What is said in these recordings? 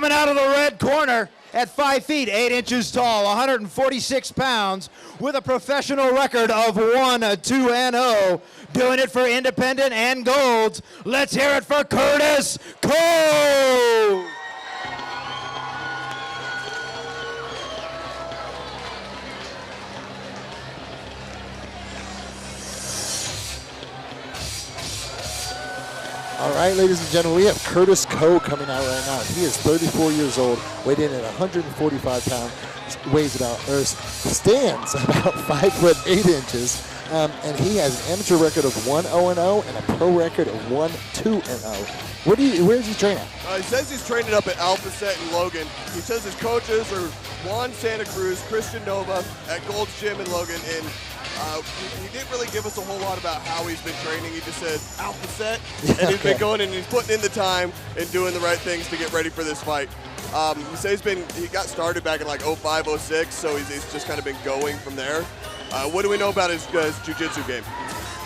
coming out of the red corner at 5 feet, 8 inches tall, 146 pounds, with a professional record of 1-2-0, doing it for independent and golds. Let's hear it for Curtis Cole! All right, ladies and gentlemen, we have Curtis Coe coming out right now. He is 34 years old, weighed in at 145 pounds, stands about 5 foot 8 inches, and he has an amateur record of 1-0-0 and a pro record of 1-2-0. Where does he train at? He says he's training up at Alpha Set in Logan. He says his coaches are Juan Santa Cruz, Christian Nova at Gold's Gym in Logan, and he didn't really give us a whole lot about how he's been training. He just said Alpha Set, and he's been going and he's putting in the time and doing the right things to get ready for this fight. He says he got started back in like 05, 06, so he's just kind of been going from there. What do we know about his jiu-jitsu game?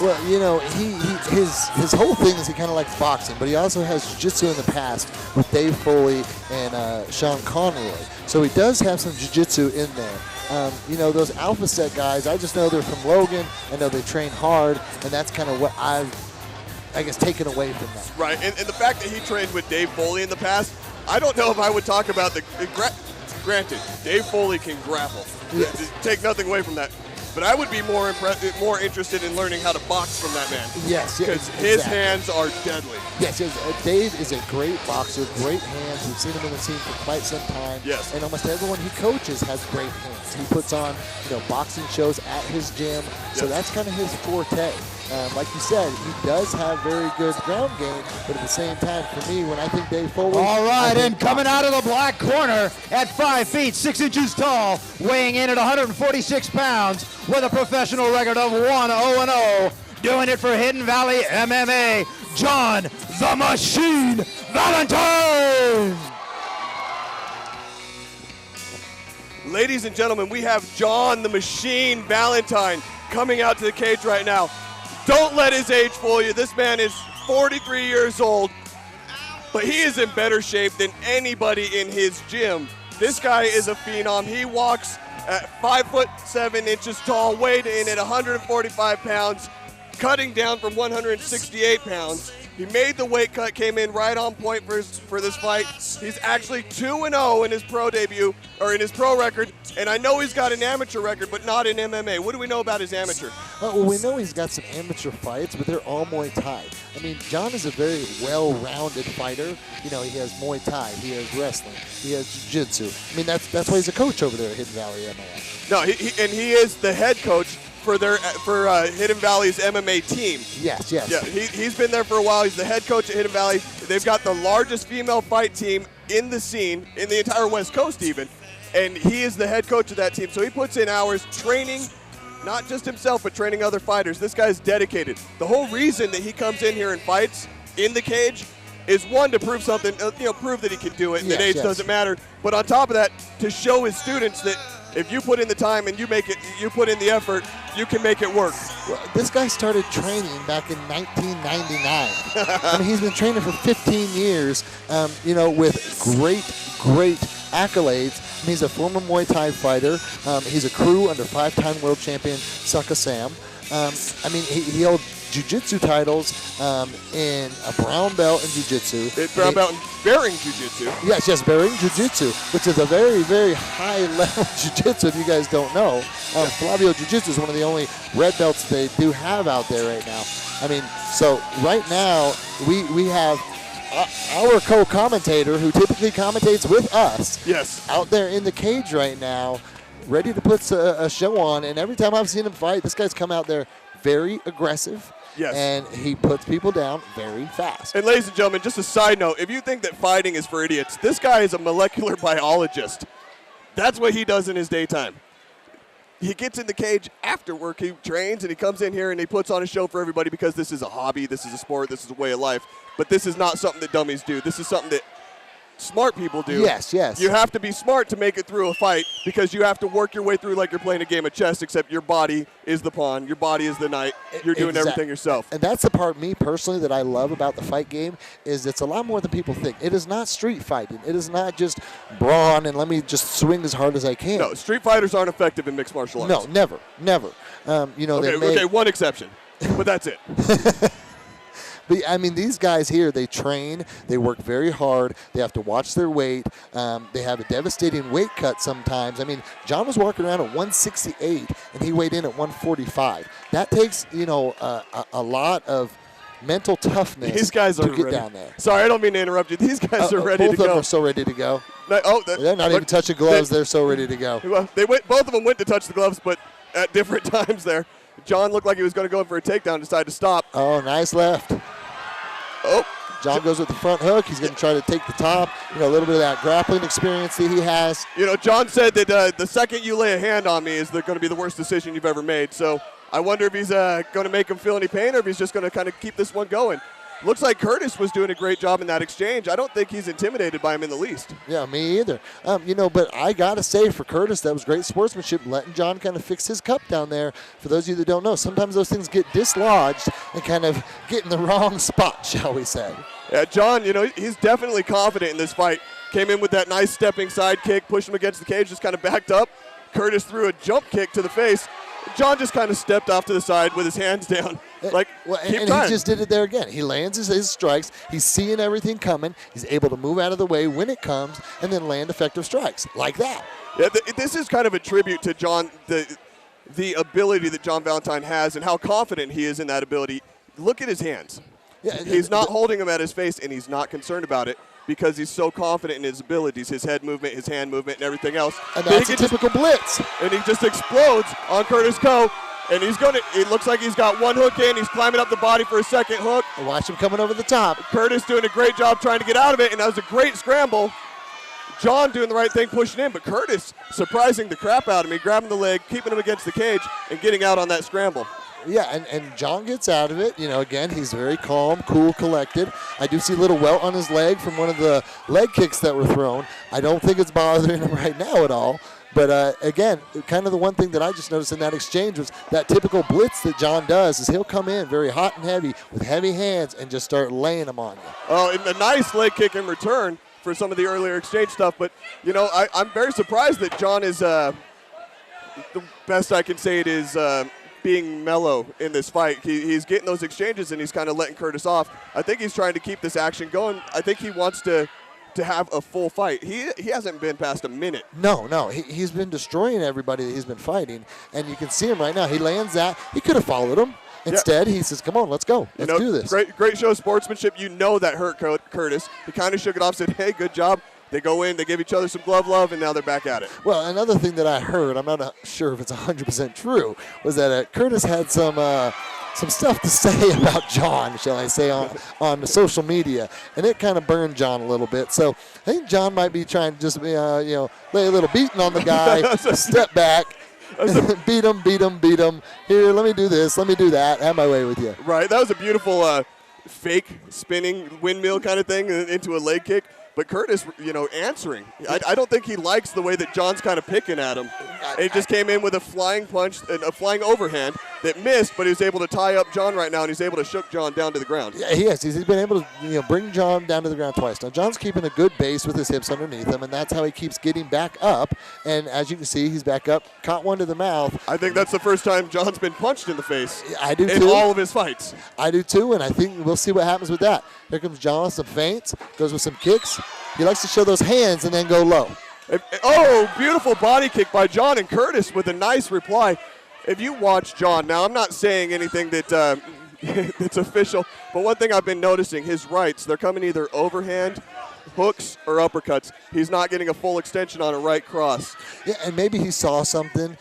Well, you know, his whole thing is he kind of likes boxing, but he also has jiu-jitsu in the past with Dave Foley and Sean Conroy. So he does have some jiu-jitsu in there. You know, those Alpha Set guys, I just know they're from Logan. I know they train hard, and that's kind of what I guess, taken away from that. Right, and the fact that he trained with Dave Foley in the past, I don't know if I would talk about granted, Dave Foley can grapple. Yes. Take nothing away from that. But I would be more interested in learning how to box from that man. Yes, because his hands are deadly. Yes, Dave is a great boxer, great hands. We've seen him in the scene for quite some time. Yes. And almost everyone he coaches has great hands. He puts on, boxing shows at his gym, so that's kind of his forte. Like you said, he does have very good ground game, but at the same time, for me, when I think Dave Foley... All right, and coming out of the black corner at 5 feet, 6 inches tall, weighing in at 146 pounds, with a professional record of 1-0-0, doing it for Hidden Valley MMA, John the Machine Valentine! Ladies and gentlemen, we have John the Machine Valentine coming out to the cage right now. Don't let his age fool you. This man is 43 years old, but he is in better shape than anybody in his gym. This guy is a phenom. He walks at 5 foot 7 inches tall, weighed in at 145 pounds, cutting down from 168 pounds. He made the weight cut, came in right on point for this fight. He's actually 2-0 in his pro debut, or in his pro record, and I know he's got an amateur record, but not in MMA. What do we know about his amateur? Well, we know he's got some amateur fights, but they're all Muay Thai. I mean, John is a very well-rounded fighter. You know, he has Muay Thai, he has wrestling, he has jiu-jitsu. I mean, that's why he's a coach over there at Hidden Valley MMA. No, he is the head coach for Hidden Valley's MMA team. Yes. Yeah, he's been there for a while. He's the head coach at Hidden Valley. They've got the largest female fight team in the scene, in the entire West Coast even, and he is the head coach of that team. So he puts in hours training, not just himself, but training other fighters. This guy's dedicated. The whole reason that he comes in here and fights in the cage is, one, to prove something, prove that he can do it, and that age doesn't matter. But on top of that, to show his students that if you put in the time and you put in the effort, you can make it work. Well, this guy started training back in 1999. I mean, he's been training for 15 years, with great accolades. I mean, he's a former Muay Thai fighter. He's a crew under 5-time world champion Saka Sam. I mean, he held jiu-jitsu titles in a brown belt in jiu-jitsu. Brown belt in bearing jiu-jitsu. Yes, bearing jiu-jitsu, which is a very, very high-level jiu-jitsu if you guys don't know. Flavio Jiu-Jitsu is one of the only red belts they do have out there right now. I mean, so right now we have our co-commentator, who typically commentates with us, out there in the cage right now, ready to put a show on. And every time I've seen him fight, this guy's come out there very aggressive. Yes. And he puts people down very fast. And ladies and gentlemen, just a side note, if you think that fighting is for idiots, this guy is a molecular biologist. That's what he does in his daytime. He gets in the cage after work, he trains, and he comes in here and he puts on a show for everybody, because this is a hobby, this is a sport, this is a way of life. But this is not something that dummies do. This is something that smart people do. Yes, yes. You have to be smart to make it through a fight because you have to work your way through like you're playing a game of chess, except your body is the pawn, your body is the knight. You're doing everything yourself. And that's the part, me personally, that I love about the fight game is it's a lot more than people think. It is not street fighting. It is not just brawn and let me just swing as hard as I can. No, street fighters aren't effective in mixed martial arts. No, never, never. Okay, one exception, but that's it. But, I mean, these guys here, they train, they work very hard, they have to watch their weight, they have a devastating weight cut sometimes. I mean, John was walking around at 168, and he weighed in at 145. That takes, a lot of mental toughness These guys to are get ready. down there. Sorry, I don't mean to interrupt you. These guys are ready to go. Both of them are so ready to go. They're not even touching gloves. They're so ready to go. Well, both of them went to touch the gloves, but at different times there. John looked like he was going to go in for a takedown, decided to stop. Oh, nice left. Oh. John goes with the front hook. He's going to try to take the top. A little bit of that grappling experience that he has. John said that the second you lay a hand on me is going to be the worst decision you've ever made. So I wonder if he's going to make him feel any pain or if he's just going to kind of keep this one going. Looks like Curtis was doing a great job in that exchange. I don't think he's intimidated by him in the least. Yeah, me either. But I got to say for Curtis, that was great sportsmanship, letting John kind of fix his cup down there. For those of you that don't know, sometimes those things get dislodged and kind of get in the wrong spot, shall we say. Yeah, John, he's definitely confident in this fight. Came in with that nice stepping side kick, pushed him against the cage, just kind of backed up. Curtis threw a jump kick to the face. John just kind of stepped off to the side with his hands down. And he just did it there again. He lands his strikes. He's seeing everything coming. He's able to move out of the way when it comes and then land effective strikes like that. Yeah, this is kind of a tribute to John, the ability that John Valentine has and how confident he is in that ability. Look at his hands. Yeah, he's not holding them at his face, and he's not concerned about it because he's so confident in his abilities, his head movement, his hand movement, and everything else. And that's a typical blitz. And he just explodes on Curtis Coe. And it looks like he's got one hook in. He's climbing up the body for a second hook. And watch him coming over the top. Curtis doing a great job trying to get out of it, and that was a great scramble. John doing the right thing, pushing in, but Curtis surprising the crap out of me, grabbing the leg, keeping him against the cage, and getting out on that scramble. Yeah, and John gets out of it. Again, he's very calm, cool, collected. I do see a little welt on his leg from one of the leg kicks that were thrown. I don't think it's bothering him right now at all. But, again, kind of the one thing that I just noticed in that exchange was that typical blitz that John does is he'll come in very hot and heavy with heavy hands and just start laying them on you. Oh, and a nice leg kick in return for some of the earlier exchange stuff. But, I'm very surprised that John is, the best I can say it is, being mellow in this fight. He's getting those exchanges and he's kind of letting Curtis off. I think he's trying to keep this action going. I think he wants to have a full fight. He hasn't been past a minute. No. He's been destroying everybody that he's been fighting, and you can see him right now. He lands that. He could have followed him. Instead, he says, come on, let's go. Let's do this. Great show of sportsmanship. That hurt Curtis. He kind of shook it off, said, hey, good job. They go in, they give each other some glove love, and now they're back at it. Well, another thing that I heard, I'm not sure if it's 100% true, was that Curtis had some stuff to say about John, shall I say, on the social media, and it kind of burned John a little bit. So I think John might be trying to just, lay a little beating on the guy, step back, beat him. Here, let me do this, let me do that, have my way with you. Right, that was a beautiful fake spinning windmill kind of thing into a leg kick. But Curtis, answering. I don't think he likes the way that John's kind of picking at him. He just came in with a flying punch, a flying overhand that missed, but he was able to tie up John right now, and he's able to shook John down to the ground. Yeah, he is. He's been able to bring John down to the ground twice. Now, John's keeping a good base with his hips underneath him, and that's how he keeps getting back up. And as you can see, he's back up, caught one to the mouth. I think that's the first time John's been punched in the face. I do, too. In all of his fights. I do, too, and I think we'll see what happens with that. Here comes John with some feints, goes with some kicks. He likes to show those hands and then go low. Oh, beautiful body kick by John, and Curtis with a nice reply. If you watch John, now I'm not saying anything that that's official, but one thing I've been noticing, his rights, they're coming either overhand, hooks, or uppercuts. He's not getting a full extension on a right cross. Yeah, and maybe he saw something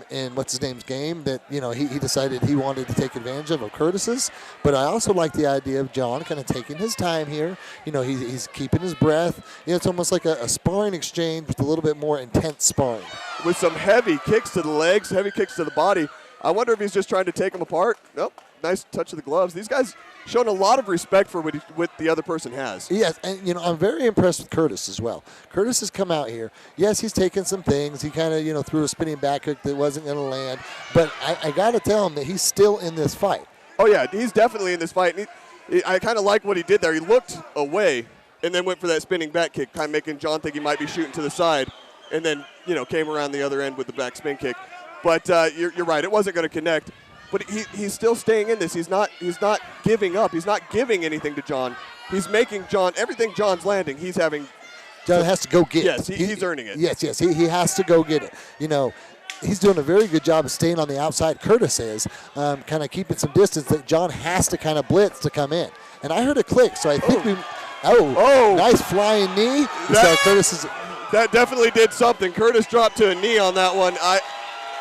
in what's-his-name's game that, he decided he wanted to take advantage of Curtis's. But I also like the idea of John kind of taking his time here. He's keeping his breath. It's almost like a sparring exchange with a little bit more intense sparring. With some heavy kicks to the legs, heavy kicks to the body. I wonder if he's just trying to take him apart. Nope. Nice touch of the gloves. These guys showing a lot of respect for what the other person has. Yes, and I'm very impressed with Curtis as well. Curtis has come out here. Yes, he's taken some things. He kind of threw a spinning back hook that wasn't going to land, but I got to tell him that he's still in this fight. Oh yeah, he's definitely in this fight. And I kind of like what he did there. He looked away and then went for that spinning back kick, kind of making John think he might be shooting to the side, and then came around the other end with the back spin kick. But you're right, it wasn't going to connect. But he's still staying in this. He's not giving up. He's not giving anything to John. He's making John, everything John's landing, he's having. John has to go get it. Yes, he's earning it. Yes, he has to go get it. He's doing a very good job of staying on the outside. Curtis is kind of keeping some distance that John has to kind of blitz to come in. And I heard a click, so I think nice flying knee. That definitely did something. Curtis dropped to a knee on that one.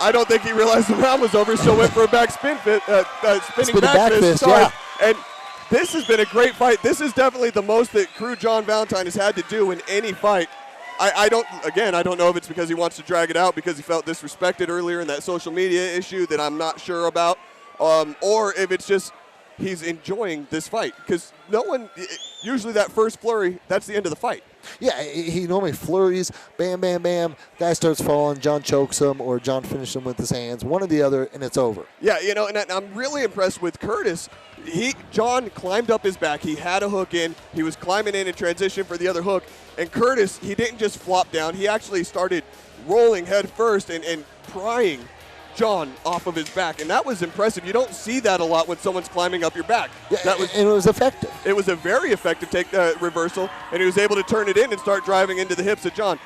I don't think he realized the round was over, so went for a back spinning back fist. Sorry. Yeah. And this has been a great fight. This is definitely the most that crew John Valentine has had to do in any fight. I don't know if it's because he wants to drag it out because he felt disrespected earlier in that social media issue that I'm not sure about, or if it's just he's enjoying this fight because usually that first flurry, that's the end of the fight. Yeah, he normally flurries, bam, bam, bam. Guy starts falling, John chokes him, or John finishes him with his hands. One or the other, and it's over. Yeah, and I'm really impressed with Curtis. John climbed up his back. He had a hook in. He was climbing in transition for the other hook. And Curtis, he didn't just flop down. He actually started rolling head first and prying John off of his back, and that was impressive. You don't see that a lot when someone's climbing up your back. Yeah, and it was effective. It was a very effective reversal, and he was able to turn it in and start driving into the hips of John.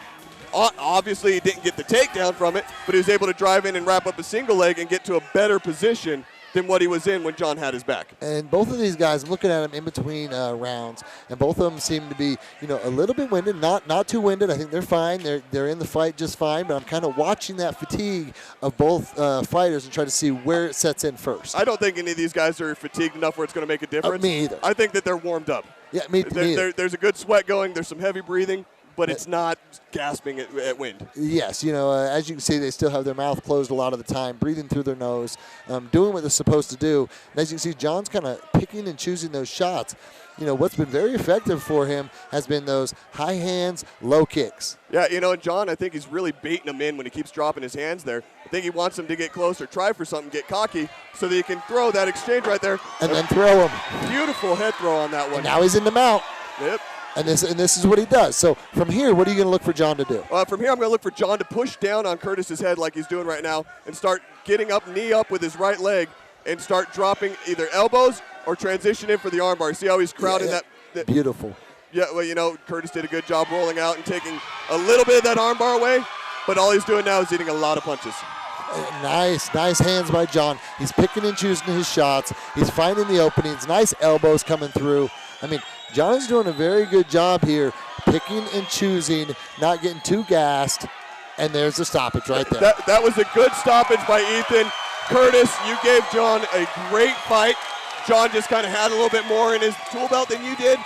Obviously, he didn't get the takedown from it, but he was able to drive in and wrap up a single leg and get to a better position than what he was in when John had his back. And both of these guys, I'm looking at them in between rounds, and both of them seem to be, a little bit winded, not too winded. I think they're fine. They're in the fight just fine, but I'm kind of watching that fatigue of both fighters and try to see where it sets in first. I don't think any of these guys are fatigued enough where it's going to make a difference. Me either. I think that they're warmed up. Yeah, me either. There's a good sweat going. There's some heavy breathing, but it's not gasping at wind. Yes, as you can see, they still have their mouth closed a lot of the time, breathing through their nose, doing what they're supposed to do. And as you can see, John's kind of picking and choosing those shots. What's been very effective for him has been those high hands, low kicks. Yeah, and John, I think he's really baiting him in when he keeps dropping his hands there. I think he wants him to get closer, try for something, get cocky, so that he can throw that exchange right there. And then throw him. Beautiful head throw on that one. And now he's in the mount. Yep. And this is what he does. So from here, what are you going to look for John to do? From here, I'm going to look for John to push down on Curtis's head like he's doing right now and start getting up, knee up with his right leg and start dropping either elbows or transition in for the armbar. See how he's crowding that? Beautiful. Yeah, well, Curtis did a good job rolling out and taking a little bit of that armbar away, but all he's doing now is eating a lot of punches. Nice hands by John. He's picking and choosing his shots. He's finding the openings. Nice elbows coming through. John's doing a very good job here, picking and choosing, not getting too gassed, and there's the stoppage right there. That was a good stoppage by Ethan. Curtis, you gave John a great fight. John just kind of had a little bit more in his tool belt than you did.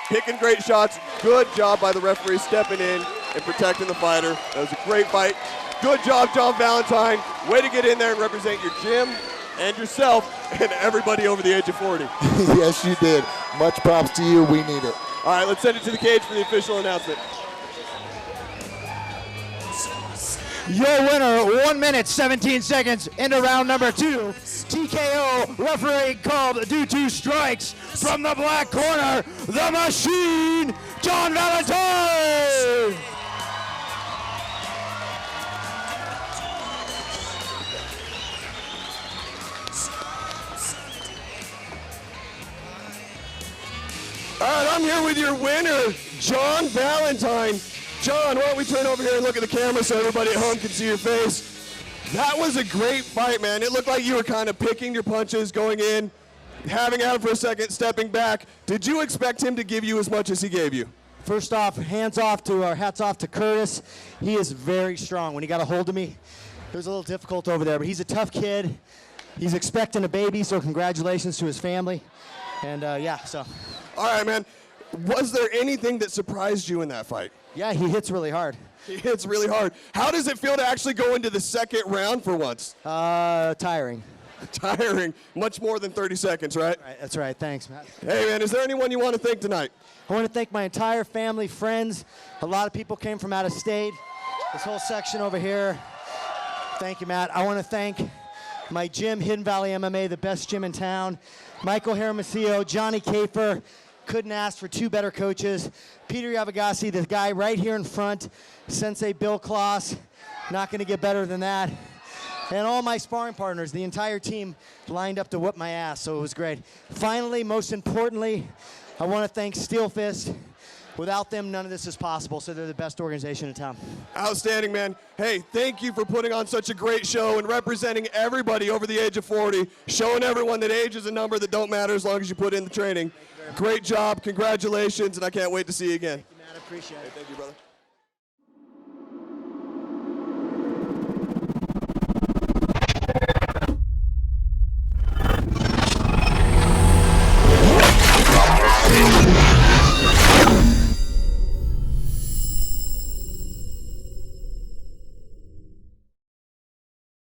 Picking great shots. Good job by the referee stepping in and protecting the fighter. That was a great fight. Good job, John Valentine. Way to get in there and represent your gym and yourself and everybody over the age of 40. Yes, you did. Much props to you. We need it. All right, let's send it to the cage for the official announcement. Your winner, 1 minute, 17 seconds into round number 2. TKO, referee called due to strikes from the black corner, the Machine, John Valentine. All right, I'm here with your winner, John Valentine. John, why don't we turn over here and look at the camera so everybody at home can see your face. That was a great fight, man. It looked like you were kind of picking your punches, going in, having at him for a second, stepping back. Did you expect him to give you as much as he gave you? First off, hats off to Curtis. He is very strong. When he got a hold of me, it was a little difficult over there, but he's a tough kid. He's expecting a baby, so congratulations to his family. And All right, man. Was there anything that surprised you in that fight? Yeah, he hits really hard. He hits really hard. How does it feel to actually go into the second round for once? Tiring. Tiring. Much more than 30 seconds, right? Right, that's right. Thanks, Matt. Hey, man, is there anyone you want to thank tonight? I want to thank my entire family, friends. A lot of people came from out of state. This whole section over here. Thank you, Matt. I want to thank my gym, Hidden Valley MMA, the best gym in town. Michael Hermosillo, Johnny Kafer. Couldn't ask for two better coaches. Peter Yavagasi, the guy right here in front. Sensei Bill Kloss. Not going to get better than that. And all my sparring partners, the entire team lined up to whip my ass, so it was great. Finally, most importantly, I want to thank SteelFist. Without them, none of this is possible, so they're the best organization in town. Outstanding, man. Hey, thank you for putting on such a great show and representing everybody over the age of 40, showing everyone that age is a number that don't matter as long as you put in the training. Great job. Congratulations, and I can't wait to see you again. Thank you, man. I appreciate it. Hey, thank you, brother.